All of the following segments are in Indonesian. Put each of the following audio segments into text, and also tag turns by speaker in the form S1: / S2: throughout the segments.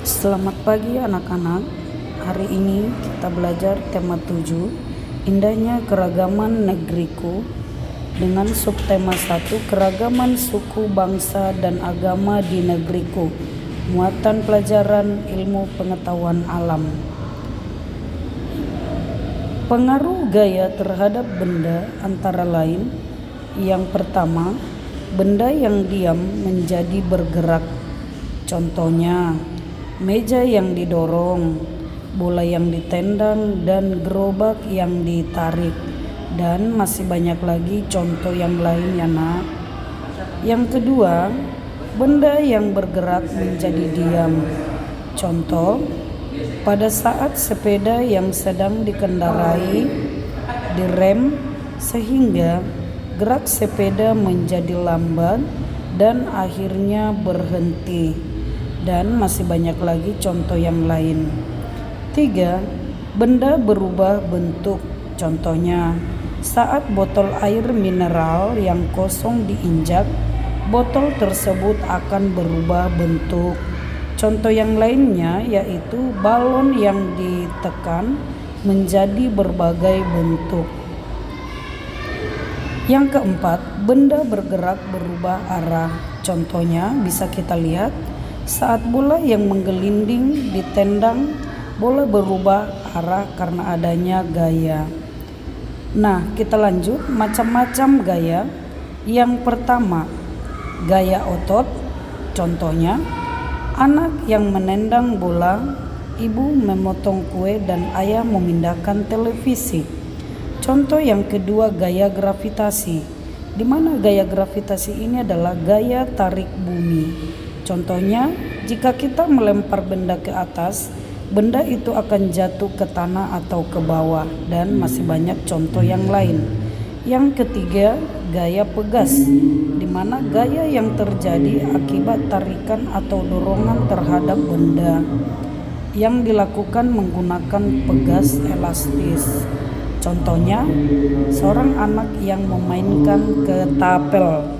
S1: Selamat pagi anak-anak. Hari ini kita belajar tema 7, indahnya keragaman negeriku, dengan subtema 1, keragaman suku, bangsa, dan agama di negeriku. Muatan pelajaran ilmu pengetahuan alam. Pengaruh gaya terhadap benda antara lain: yang pertama, benda yang diam menjadi bergerak. Contohnya, meja yang didorong, bola yang ditendang, dan gerobak yang ditarik. Dan masih banyak lagi contoh yang lain ya nak. Yang kedua, benda yang bergerak menjadi diam. Contoh, pada saat sepeda yang sedang dikendarai direm sehingga gerak sepeda menjadi lambat dan akhirnya berhenti. Dan masih banyak lagi contoh yang lain. 3. Benda berubah bentuk. Contohnya, saat botol air mineral yang kosong diinjak, botol tersebut akan berubah bentuk. Contoh yang lainnya yaitu balon yang ditekan menjadi berbagai bentuk. Yang keempat, benda bergerak berubah arah. Contohnya bisa kita lihat saat bola yang menggelinding ditendang, bola berubah arah karena adanya gaya. Nah, kita lanjut macam-macam gaya. Yang pertama, gaya otot. Contohnya, anak yang menendang bola, ibu memotong kue, dan ayah memindahkan televisi. Contoh yang kedua, gaya gravitasi, di mana gaya gravitasi ini adalah gaya tarik bumi. Contohnya, jika kita melempar benda ke atas, benda itu akan jatuh ke tanah atau ke bawah, dan masih banyak contoh yang lain. Yang ketiga, gaya pegas, di mana gaya yang terjadi akibat tarikan atau dorongan terhadap benda yang dilakukan menggunakan pegas elastis. Contohnya, seorang anak yang memainkan ketapel.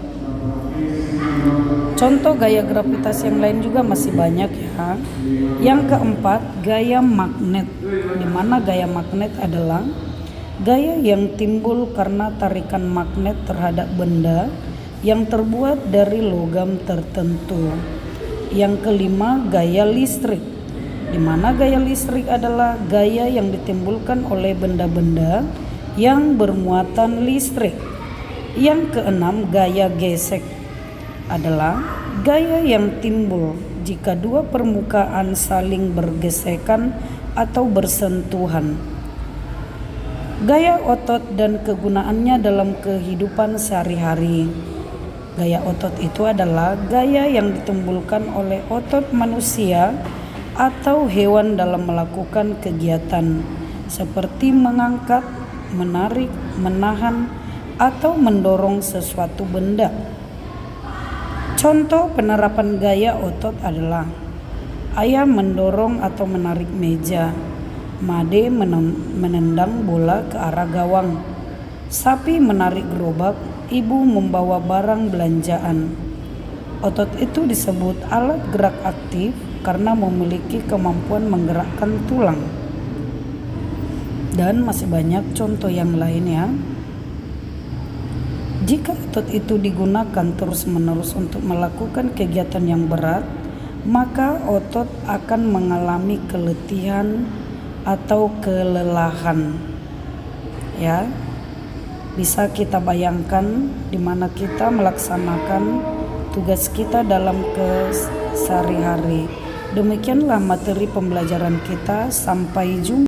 S1: Contoh gaya gravitasi yang lain juga masih banyak ya. Yang keempat, gaya magnet, di mana gaya magnet adalah gaya yang timbul karena tarikan magnet terhadap benda yang terbuat dari logam tertentu. Yang kelima, gaya listrik, di mana gaya listrik adalah gaya yang ditimbulkan oleh benda-benda yang bermuatan listrik. Yang keenam, gaya gesek adalah gaya yang timbul jika dua permukaan saling bergesekan atau bersentuhan. Gaya otot dan kegunaannya dalam kehidupan sehari-hari. Gaya otot itu adalah gaya yang ditimbulkan oleh otot manusia atau hewan dalam melakukan kegiatan seperti mengangkat, menarik, menahan, atau mendorong sesuatu benda. Contoh penerapan gaya otot adalah ayah mendorong atau menarik meja, Made menendang bola ke arah gawang, sapi menarik gerobak, ibu membawa barang belanjaan. Otot itu disebut alat gerak aktif karena memiliki kemampuan menggerakkan tulang. Dan masih banyak contoh yang lainnya. Jika otot itu digunakan terus-menerus untuk melakukan kegiatan yang berat, maka otot akan mengalami keletihan atau kelelahan. Ya, bisa kita bayangkan di mana kita melaksanakan tugas kita dalam kesehari-hari. Demikianlah materi pembelajaran kita. Sampai jumpa.